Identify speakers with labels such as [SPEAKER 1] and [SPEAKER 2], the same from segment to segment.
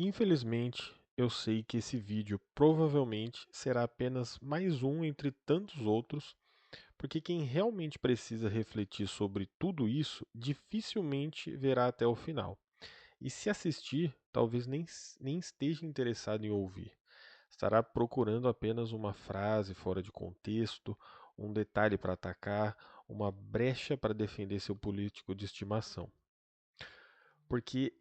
[SPEAKER 1] Infelizmente, eu sei que esse vídeo provavelmente será apenas mais um entre tantos outros, porque quem realmente precisa refletir sobre tudo isso dificilmente verá até o final. E se assistir, talvez nem esteja interessado em ouvir. Estará procurando apenas uma frase fora de contexto, um detalhe para atacar, uma brecha para defender seu político de estimação. Porque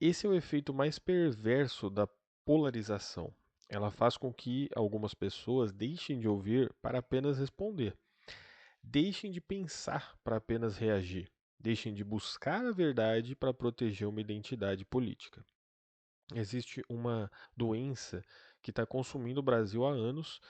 [SPEAKER 1] esse é o efeito mais perverso da polarização. Ela faz com que algumas pessoas deixem de ouvir para apenas responder, deixem de pensar para apenas reagir, deixem de buscar a verdade para proteger uma identidade política. Existe uma doença que está consumindo o Brasil há anos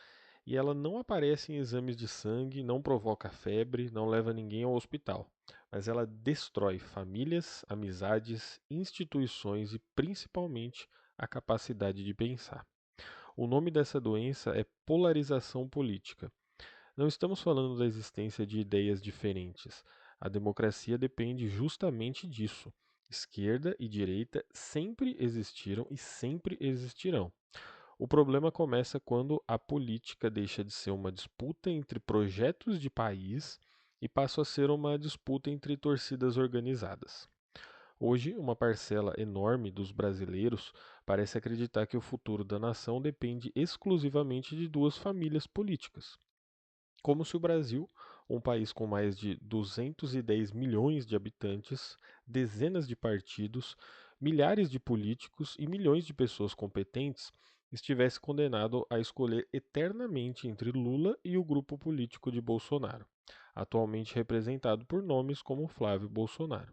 [SPEAKER 1] e ela não aparece em exames de sangue, não provoca febre, não leva ninguém ao hospital, mas ela destrói famílias, amizades, instituições e principalmente a capacidade de pensar. O nome dessa doença é polarização política. Não estamos falando da existência de ideias diferentes. A democracia depende justamente disso. Esquerda e direita sempre existiram e sempre existirão. O problema começa quando a política deixa de ser uma disputa entre projetos de país e passa a ser uma disputa entre torcidas organizadas. Hoje, uma parcela enorme dos brasileiros parece acreditar que o futuro da nação depende exclusivamente de duas famílias políticas. Como se o Brasil, um país com mais de 210 milhões de habitantes, dezenas de partidos, milhares de políticos e milhões de pessoas competentes, estivesse condenado a escolher eternamente entre Lula e o grupo político de Bolsonaro, atualmente representado por nomes como Flávio Bolsonaro.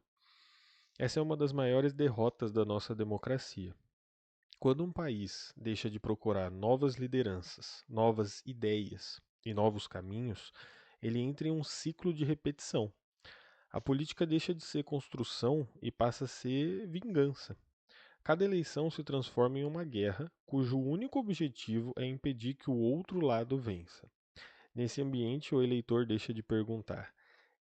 [SPEAKER 1] Essa é uma das maiores derrotas da nossa democracia. Quando um país deixa de procurar novas lideranças, novas ideias e novos caminhos, ele entra em um ciclo de repetição. A política deixa de ser construção e passa a ser vingança. Cada eleição se transforma em uma guerra cujo único objetivo é impedir que o outro lado vença. Nesse ambiente, o eleitor deixa de perguntar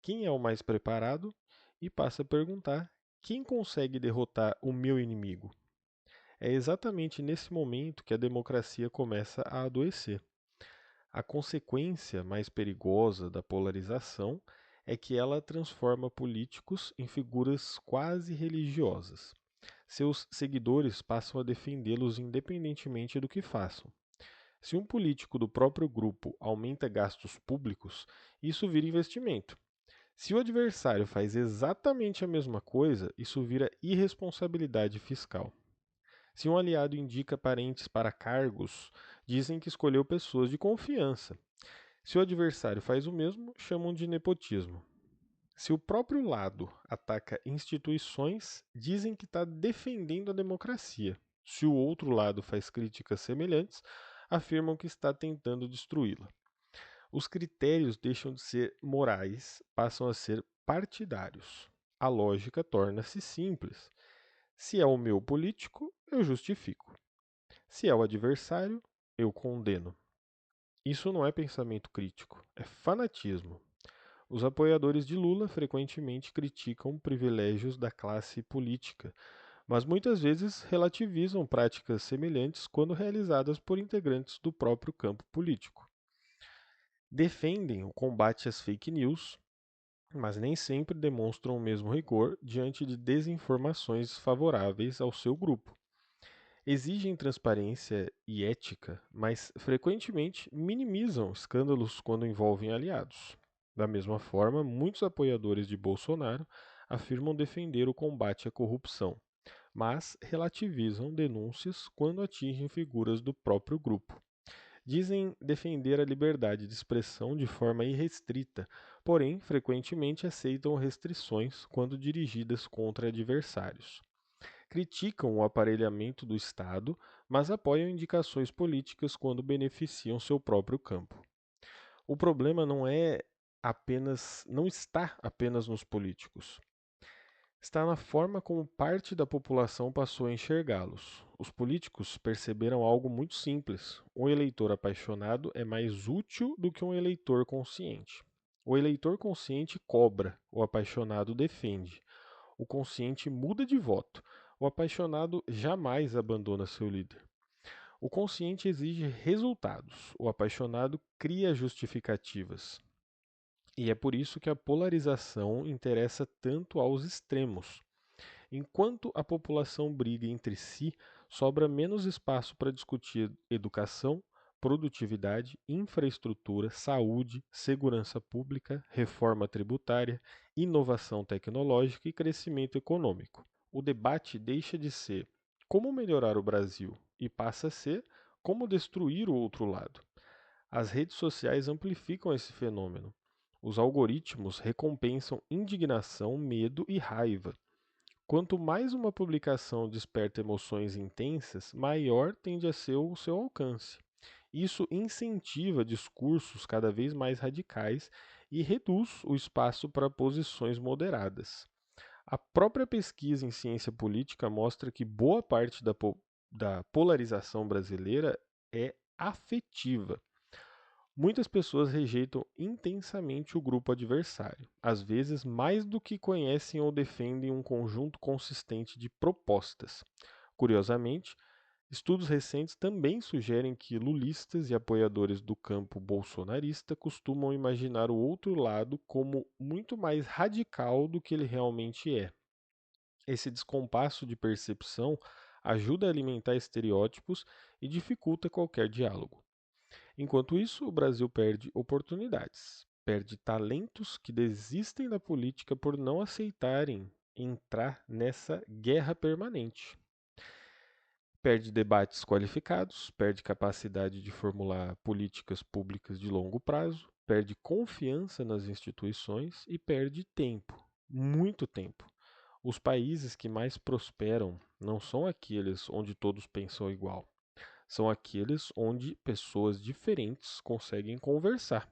[SPEAKER 1] quem é o mais preparado e passa a perguntar quem consegue derrotar o meu inimigo. É exatamente nesse momento que a democracia começa a adoecer. A consequência mais perigosa da polarização é que ela transforma políticos em figuras quase religiosas. Seus seguidores passam a defendê-los independentemente do que façam. Se um político do próprio grupo aumenta gastos públicos, isso vira investimento. Se o adversário faz exatamente a mesma coisa, isso vira irresponsabilidade fiscal. Se um aliado indica parentes para cargos, dizem que escolheu pessoas de confiança. Se o adversário faz o mesmo, chamam de nepotismo. Se o próprio lado ataca instituições, dizem que está defendendo a democracia. Se o outro lado faz críticas semelhantes, afirmam que está tentando destruí-la. Os critérios deixam de ser morais, passam a ser partidários. A lógica torna-se simples. Se é o meu político, eu justifico. Se é o adversário, eu condeno. Isso não é pensamento crítico, é fanatismo. Os apoiadores de Lula frequentemente criticam privilégios da classe política, mas muitas vezes relativizam práticas semelhantes quando realizadas por integrantes do próprio campo político. Defendem o combate às fake news, mas nem sempre demonstram o mesmo rigor diante de desinformações favoráveis ao seu grupo. Exigem transparência e ética, mas frequentemente minimizam escândalos quando envolvem aliados. Da mesma forma, muitos apoiadores de Bolsonaro afirmam defender o combate à corrupção, mas relativizam denúncias quando atingem figuras do próprio grupo. Dizem defender a liberdade de expressão de forma irrestrita, porém frequentemente aceitam restrições quando dirigidas contra adversários. Criticam o aparelhamento do Estado, mas apoiam indicações políticas quando beneficiam seu próprio campo. O problema não está apenas nos políticos. Está na forma como parte da população passou a enxergá-los. Os políticos perceberam algo muito simples: um eleitor apaixonado é mais útil do que um eleitor consciente. O eleitor consciente cobra, o apaixonado defende. O consciente muda de voto, O apaixonado jamais abandona seu líder. O consciente exige resultados. O apaixonado cria justificativas. E é por isso que a polarização interessa tanto aos extremos. Enquanto a população briga entre si, sobra menos espaço para discutir educação, produtividade, infraestrutura, saúde, segurança pública, reforma tributária, inovação tecnológica e crescimento econômico. O debate deixa de ser como melhorar o Brasil e passa a ser como destruir o outro lado. As redes sociais amplificam esse fenômeno. Os algoritmos recompensam indignação, medo e raiva. Quanto mais uma publicação desperta emoções intensas, maior tende a ser o seu alcance. Isso incentiva discursos cada vez mais radicais e reduz o espaço para posições moderadas. A própria pesquisa em ciência política mostra que boa parte da polarização brasileira é afetiva. Muitas pessoas rejeitam intensamente o grupo adversário, às vezes mais do que conhecem ou defendem um conjunto consistente de propostas. Curiosamente, estudos recentes também sugerem que lulistas e apoiadores do campo bolsonarista costumam imaginar o outro lado como muito mais radical do que ele realmente é. Esse descompasso de percepção ajuda a alimentar estereótipos e dificulta qualquer diálogo. Enquanto isso, o Brasil perde oportunidades, perde talentos que desistem da política por não aceitarem entrar nessa guerra permanente. Perde debates qualificados, perde capacidade de formular políticas públicas de longo prazo, perde confiança nas instituições e perde tempo, muito tempo. Os países que mais prosperam não são aqueles onde todos pensam igual. São aqueles onde pessoas diferentes conseguem conversar,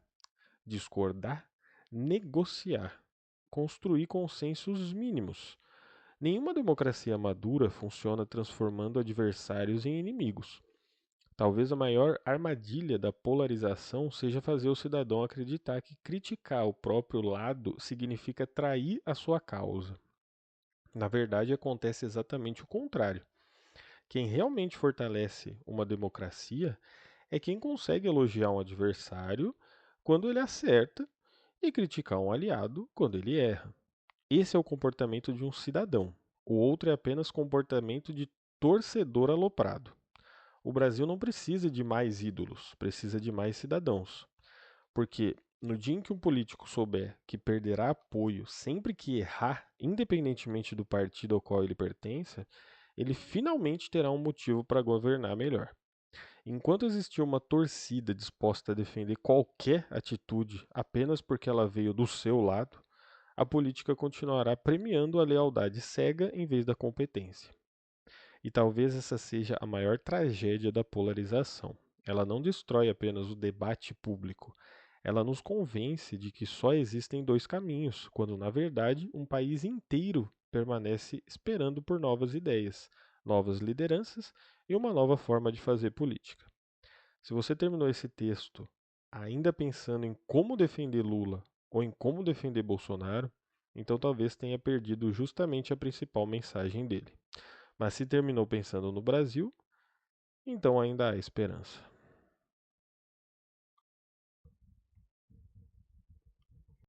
[SPEAKER 1] discordar, negociar, construir consensos mínimos. Nenhuma democracia madura funciona transformando adversários em inimigos. Talvez a maior armadilha da polarização seja fazer o cidadão acreditar que criticar o próprio lado significa trair a sua causa. Na verdade, acontece exatamente o contrário. Quem realmente fortalece uma democracia é quem consegue elogiar um adversário quando ele acerta e criticar um aliado quando ele erra. Esse é o comportamento de um cidadão. O outro é apenas comportamento de torcedor aloprado. O Brasil não precisa de mais ídolos, precisa de mais cidadãos. Porque no dia em que um político souber que perderá apoio sempre que errar, independentemente do partido ao qual ele pertence, ele finalmente terá um motivo para governar melhor. Enquanto existir uma torcida disposta a defender qualquer atitude apenas porque ela veio do seu lado, a política continuará premiando a lealdade cega em vez da competência. E talvez essa seja a maior tragédia da polarização. Ela não destrói apenas o debate público, ela nos convence de que só existem dois caminhos, quando na verdade um país inteiro permanece esperando por novas ideias, novas lideranças e uma nova forma de fazer política. Se você terminou esse texto ainda pensando em como defender Lula ou em como defender Bolsonaro, então talvez tenha perdido justamente a principal mensagem dele. Mas se terminou pensando no Brasil, então ainda há esperança.